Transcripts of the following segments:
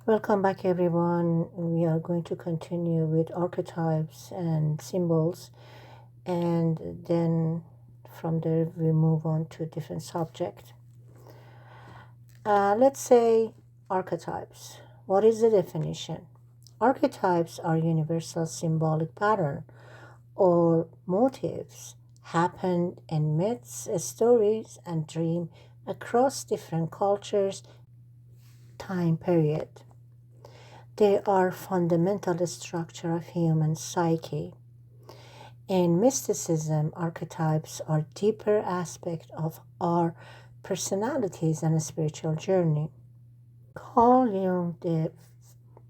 Welcome back, everyone. We are going to continue with archetypes and symbols, and then from there we move on to a different subject. Let's say archetypes. What is the definition? Archetypes are universal symbolic pattern or motifs happened in myths, stories, and dream across different cultures, time period. They are fundamental structure of human psyche. In mysticism, archetypes are deeper aspect of our personalities and spiritual journey. Carl Jung, the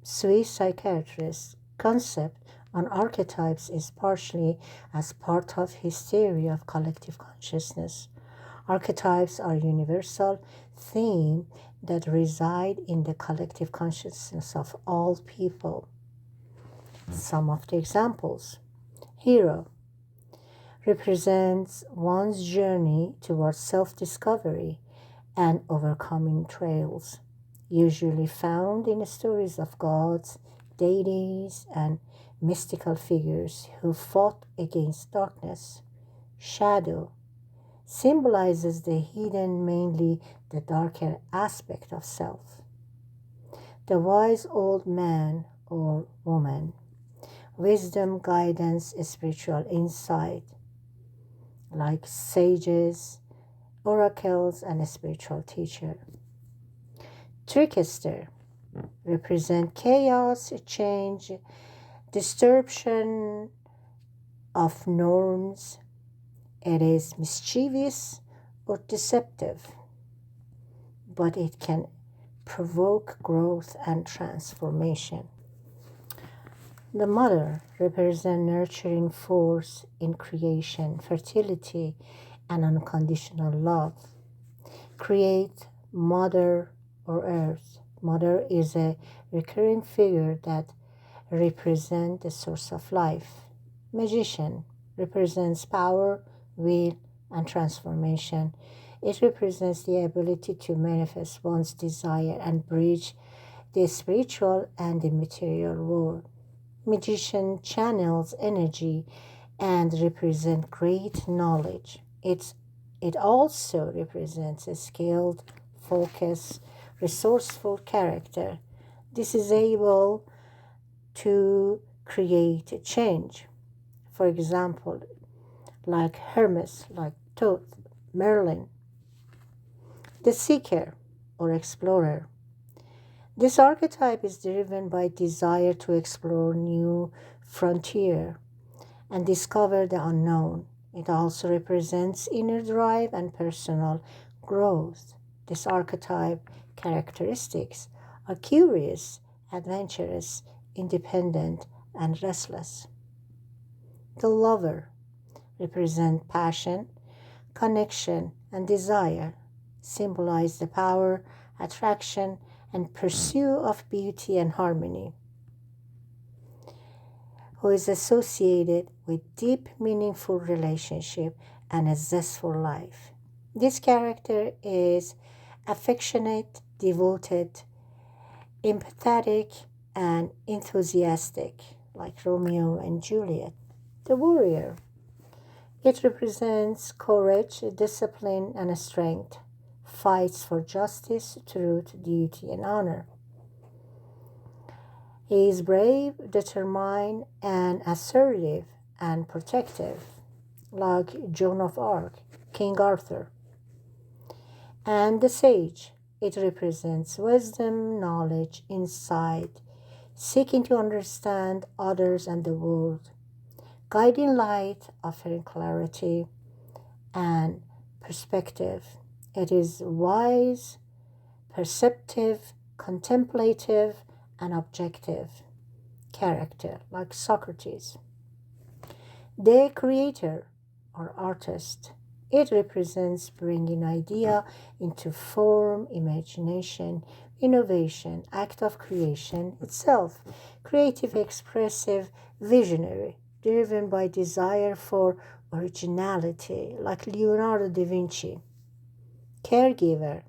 Swiss psychiatrist, concept on archetypes is partially as part of his theory of collective consciousness. Archetypes are universal themes that reside in the collective consciousness of all people. Some of the examples. Hero represents one's journey towards self-discovery and overcoming trials, usually found in stories of gods, deities, and mystical figures who fought against darkness. Shadow symbolizes the hidden, mainly the darker aspect of self. The wise old man or woman, wisdom, guidance, spiritual insight, like sages, oracles, and a spiritual teacher. Trickster represent chaos, change, distortion of norms. It is mischievous or deceptive, but it can provoke growth and transformation. The mother represents nurturing force in creation, fertility, and unconditional love. Create Mother or Earth. Mother is a recurring figure that represents the source of life. Magician represents power, will, and transformation. It represents the ability to manifest one's desire and bridge the spiritual and the material world. Magician channels energy and represent great knowledge. It also represents a skilled, focused, resourceful character. This is able to create a change. For example, like Hermes, like Thoth, Merlin. The seeker or explorer. This archetype is driven by desire to explore new frontier and discover the unknown. It also represents inner drive and personal growth. This archetype characteristics are curious, adventurous, independent, and restless. The lover represents passion, connection, and desire, symbolize the power, attraction, and pursuit of beauty and harmony, who is associated with deep, meaningful relationship and a zestful life. This character is affectionate, devoted, empathetic, and enthusiastic, like Romeo and Juliet. The warrior. It represents courage, discipline, and strength, fights for justice, truth, duty, and honor. He is brave, determined, and assertive and protective, like Joan of Arc, King Arthur. And the sage. It represents wisdom, knowledge, insight, seeking to understand others and the world, guiding light, offering clarity and perspective. It is wise, perceptive, contemplative, and objective character, like Socrates. The creator or artist. It represents bringing idea into form, imagination, innovation, act of creation itself, creative, expressive, visionary, driven by desire for originality, like Leonardo da Vinci. Caregiver.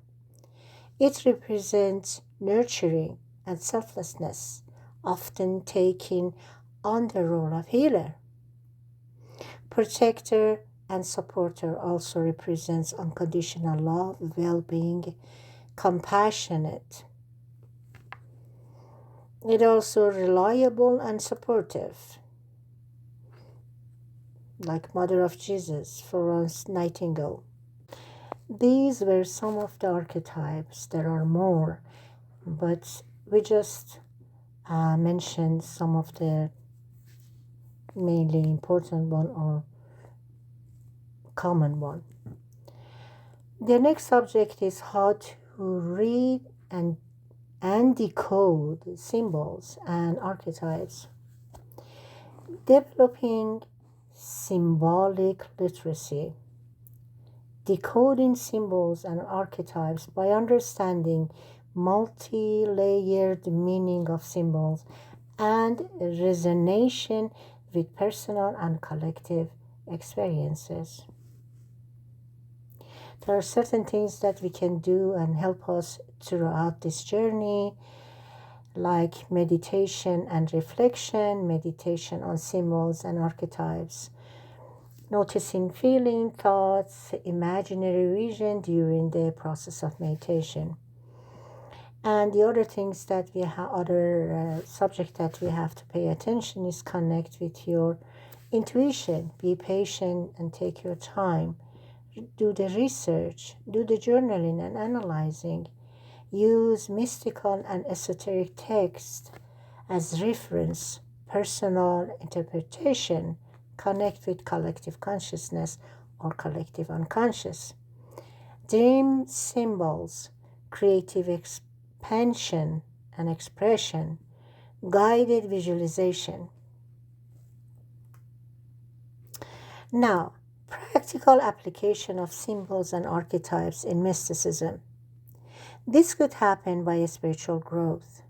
It represents nurturing and selflessness, often taking on the role of healer. Protector and supporter also represents unconditional love, well-being, compassionate. It also reliable and supportive, like Mother of Jesus, Florence Nightingale. These were some of the archetypes. There are more, but we just mentioned some of the mainly important one or common one. The next subject is how to read and decode symbols and archetypes. Developing symbolic literacy, decoding symbols and archetypes by understanding multi-layered meaning of symbols and resonation with personal and collective experiences. There are certain things that we can do and help us throughout this journey, like meditation and reflection, meditation on symbols and archetypes, noticing feeling, thoughts, imaginary vision during the process of meditation. And the other things that we have, other subject that we have to pay attention is connect with your intuition. Be patient and take your time. Do the research, do the journaling and analyzing. Use mystical and esoteric text as reference, personal interpretation. Connect with collective consciousness or collective unconscious. Dream symbols, creative expansion and expression, guided visualization. Now, practical application of symbols and archetypes in mysticism. This could happen by spiritual growth.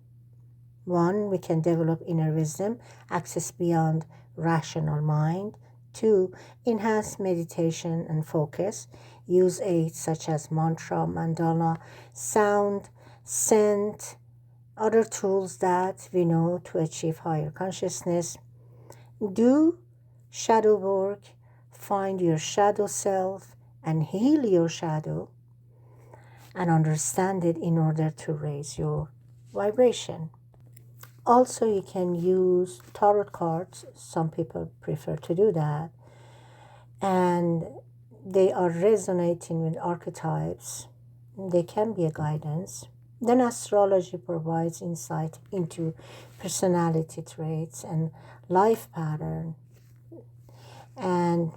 1, we can develop inner wisdom, access beyond rational mind. 2, enhance meditation and focus. Use aids such as mantra, mandala, sound, scent, other tools that we know to achieve higher consciousness. Do shadow work, find your shadow self and heal your shadow and understand it in order to raise your vibration. Also, you can use tarot cards. Some people prefer to do that. And they are resonating with archetypes. They can be a guidance. Then astrology provides insight into personality traits and life pattern. And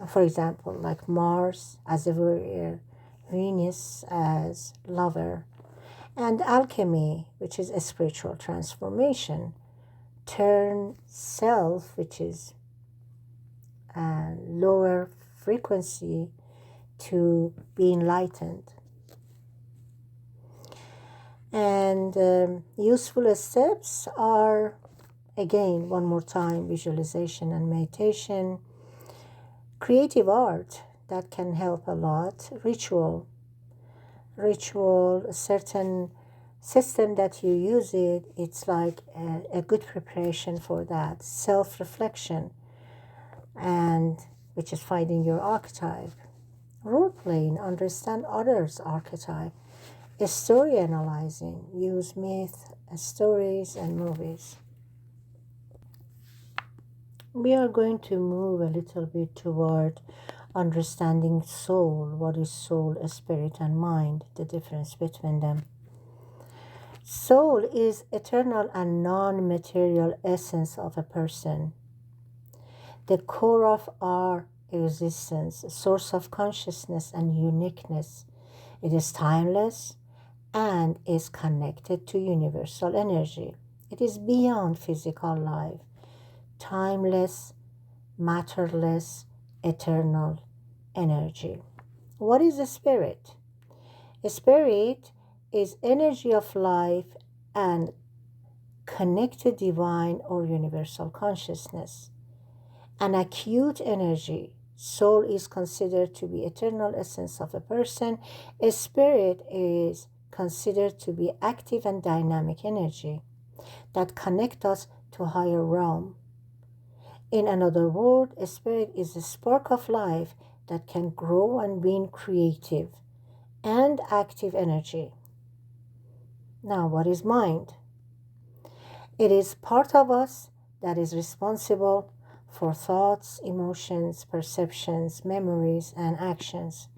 for example, like Mars as a warrior, Venus as lover, and alchemy, which is a spiritual transformation, turn self, which is a lower frequency, to be enlightened. And useful steps are, again, one more time, visualization and meditation, creative art that can help a lot, ritual, a certain system that you use it's like a good preparation for that. Self-reflection, and which is finding your archetype. Role-playing, understand others' archetype. Story analyzing, use myth, stories, and movies. We are going to move a little bit toward understanding soul. What is soul, spirit, and mind? The difference between them. Soul is eternal and non-material essence of a person, the core of our existence, source of consciousness and uniqueness. It is timeless and is connected to universal energy. It is beyond physical life, timeless, matterless, eternal energy. What is a spirit? A spirit is energy of life and connected divine or universal consciousness. An acute energy. Soul is considered to be eternal essence of a person. A spirit is considered to be active and dynamic energy that connect us to higher realm. In another word, a spirit is a spark of life that can grow and be creative and active energy. Now, what is mind? It is part of us that is responsible for thoughts, emotions, perceptions, memories, and actions.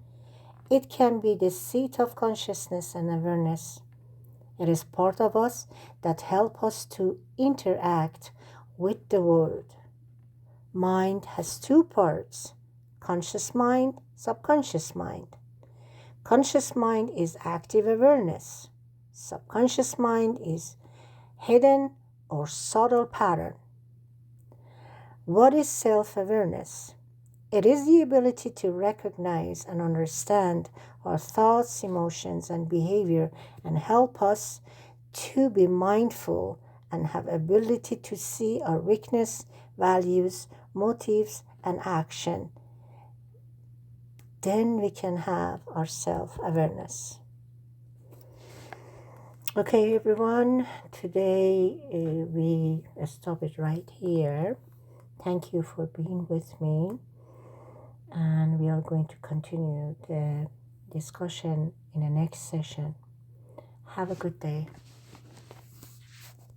It can be the seat of consciousness and awareness. It is part of us that help us to interact with the world. Mind has two parts: conscious mind, subconscious mind. Conscious mind is active awareness. Subconscious mind is hidden or subtle pattern. What is self-awareness? It is the ability to recognize and understand our thoughts, emotions, and behavior and help us to be mindful and have ability to see our weakness, values, motives, and action. Then we can have our self-awareness. Okay, everyone, today we stop it right here. Thank you for being with me, and we are going to continue the discussion in the next session. Have a good day.